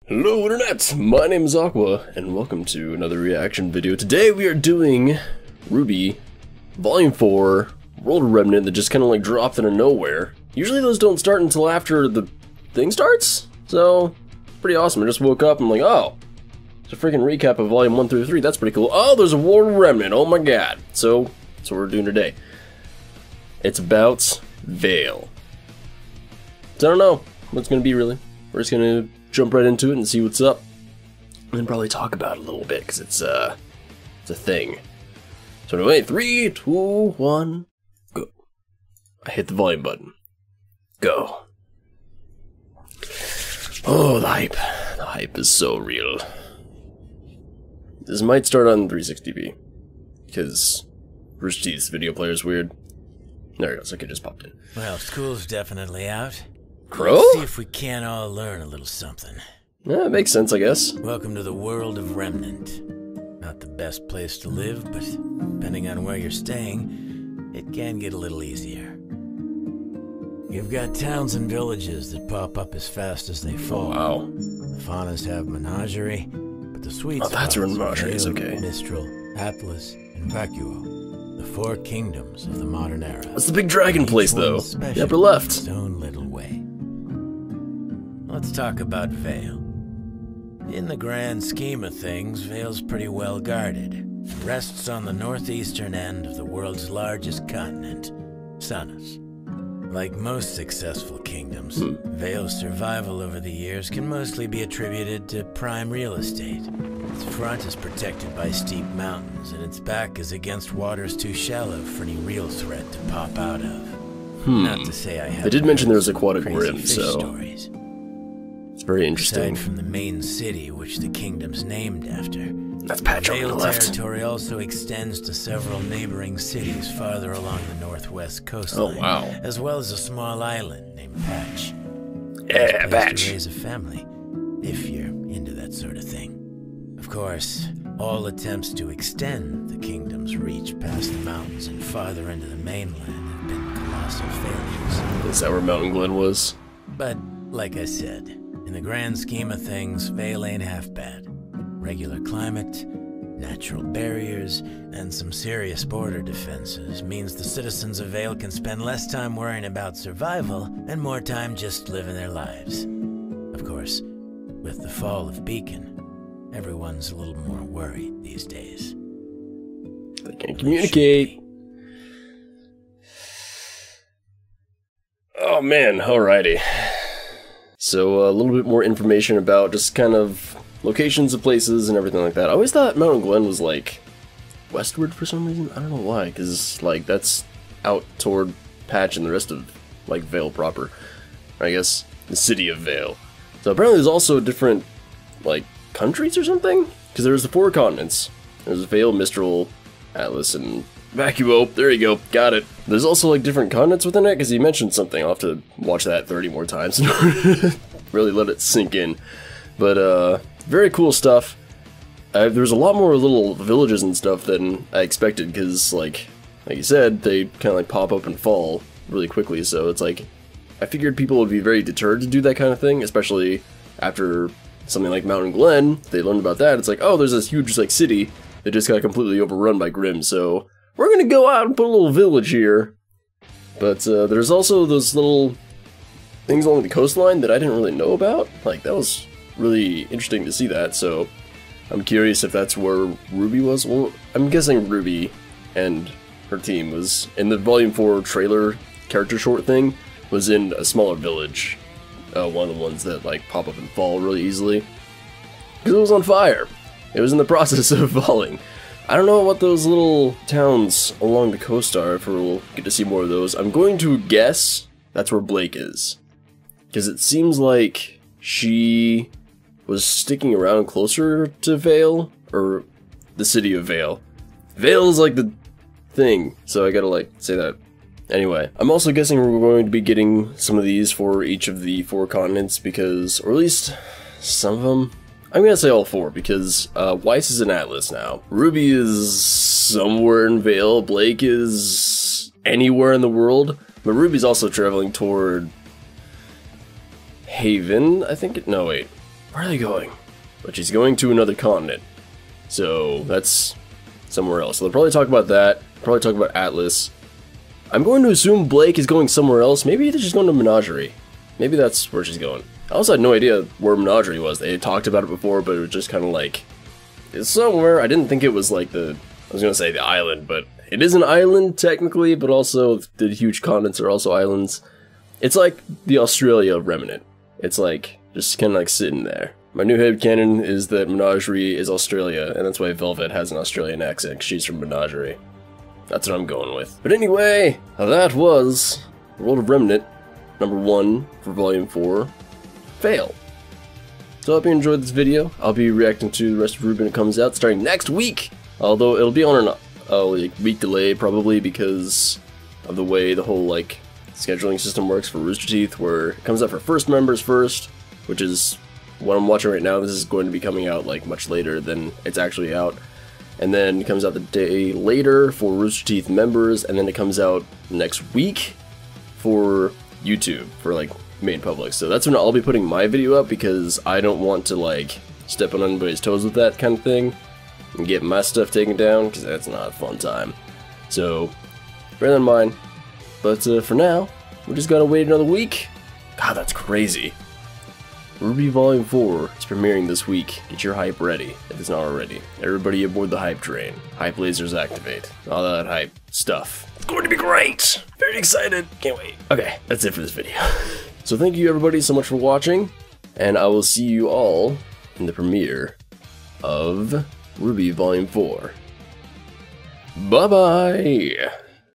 Hello Internet, my name is AQUA, and welcome to another reaction video. Today we are doing RWBY Volume 4, World of Remnant, that just kind of like dropped out of nowhere. Usually those don't start until after the thing starts, so pretty awesome. I just woke up and I'm like, oh, it's a freaking recap of Volume 1 through 3, that's pretty cool. Oh, there's a World of Remnant, oh my god. So, that's what we're doing today. It's about Vale. So I don't know what it's going to be really. We're just going to jump right into it and see what's up, and then probably talk about it a little bit because it's a thing. So anyway, 3, 2, 1, go. I hit the volume button. Go. Oh, the hype. The hype is so real. This might start on 360p because Rooster Teeth's video player is weird. There it goes. Okay, just popped in. Well, school's definitely out. Crow? Let's see if we can't all learn a little something. Yeah, it makes sense, I guess. Welcome to the world of Remnant. Not the best place to live, but depending on where you're staying, it can get a little easier. You've got towns and villages that pop up as fast as they fall. Oh, wow. The faunas have menagerie, but the sweet Oh, that's where spots are menagerie is, Vale, okay. Mistral, Atlas, and AQUA, the four kingdoms of the modern era. That's the big dragon place, though. The upper left. Its own little way. Let's talk about Vale. In the grand scheme of things, Vale's pretty well guarded. It rests on the northeastern end of the world's largest continent, Sanus. Like most successful kingdoms, Vale's survival over the years can mostly be attributed to prime real estate. Its front is protected by steep mountains, and its back is against waters too shallow for any real threat to pop out of. Not to say I have. They did mention there was aquatic crazy rim, fish so stories. It's very interesting. Aside from the main city, which the kingdom's named after, That's Patch on the Vale left. territory also extends to several neighboring cities farther along the northwest coastline. Oh, wow. As well as a small island named Patch. Yeah, Place Patch. to raise a family, if you're into that sort of thing. Of course, all attempts to extend the kingdom's reach past the mountains and farther into the mainland have been colossal failures. Is that where Mountain Glen was? But, like I said, in the grand scheme of things, Vale ain't half bad. Regular climate, natural barriers, and some serious border defenses means the citizens of Vale can spend less time worrying about survival and more time just living their lives. Of course, with the fall of Beacon, everyone's a little more worried these days. They can't communicate. Oh man, alrighty. So a little bit more information about just kind of locations of places and everything like that. I always thought Mountain Glen was like westward for some reason. I don't know why, because like that's out toward Patch and the rest of like Vale proper. Or I guess the city of Vale. So apparently there's also different like countries or something? Because there's the 4 continents. There's Vale, Mistral, Atlas, and AQUA. There you go, got it. There's also like different continents within it, because he mentioned something. I'll have to watch that 30 more times in order to really let it sink in. But very cool stuff. There's a lot more little villages and stuff than I expected, because like you said, they kind of like pop up and fall really quickly. So it's like, I figured people would be very deterred to do that kind of thing, especially after something like Mountain Glen. They learned about that. It's like, oh, there's this huge like city that just got completely overrun by Grimm, so we're gonna go out and put a little village here. But there's also those little things along the coastline that I didn't really know about. Like, that was really interesting to see that, so I'm curious if that's where RWBY was. Well, I'm guessing RWBY and her team was in the Volume 4 trailer character short thing, was in a smaller village. One of the ones that like pop up and fall really easily. Because it was on fire. It was in the process of falling. I don't know what those little towns along the coast are, if we'll get to see more of those. I'm going to guess that's where Blake is. Because it seems like she was sticking around closer to Vale, or the city of Vale. Vale is like the thing, so I gotta like say that. Anyway, I'm also guessing we're going to be getting some of these for each of the 4 continents, because, or at least some of them. I'm gonna say all 4, because Weiss is in Atlas now. RWBY is somewhere in Vale. Blake is anywhere in the world. But RWBY's also traveling toward Haven, I think. No, wait. Where are they going? But she's going to another continent. So that's somewhere else. So they'll probably talk about that. Probably talk about Atlas. I'm going to assume Blake is going somewhere else. Maybe she's going to Menagerie. Maybe that's where she's going. I also had no idea where Menagerie was. They had talked about it before, but it was just kind of like, it's somewhere. I didn't think it was like I was going to say the island, but it is an island technically, but also the huge continents are also islands. It's like the Australia Remnant. It's like, just kind of like sitting there. My new headcanon is that Menagerie is Australia, and that's why Velvet has an Australian accent, 'cause she's from Menagerie. That's what I'm going with. But anyway, that was World of Remnant, #1 for Volume 4, Fail. So I hope you enjoyed this video. I'll be reacting to the rest of RWBY when it comes out, starting next week! Although it'll be on a week delay, probably, because of the way the whole, like, scheduling system works for Rooster Teeth, where it comes out for first members first, which is what I'm watching right now. This is going to be coming out, like, much later than it's actually out. And then it comes out the day later for Rooster Teeth members, and then it comes out next week for YouTube, for, like, main public. So that's when I'll be putting my video up, because I don't want to, like, step on anybody's toes with that kind of thing, and get my stuff taken down, because that's not a fun time. So, bear that in mind. But for now, we just gotta wait another week. God, that's crazy. RWBY Volume 4 is premiering this week. Get your hype ready, if it's not already. Everybody aboard the hype train. Hype lasers activate. All that hype stuff. It's going to be great! Very excited! Can't wait. Okay, that's it for this video. So thank you everybody so much for watching, and I will see you all in the premiere of RWBY Volume 4. Bye-bye!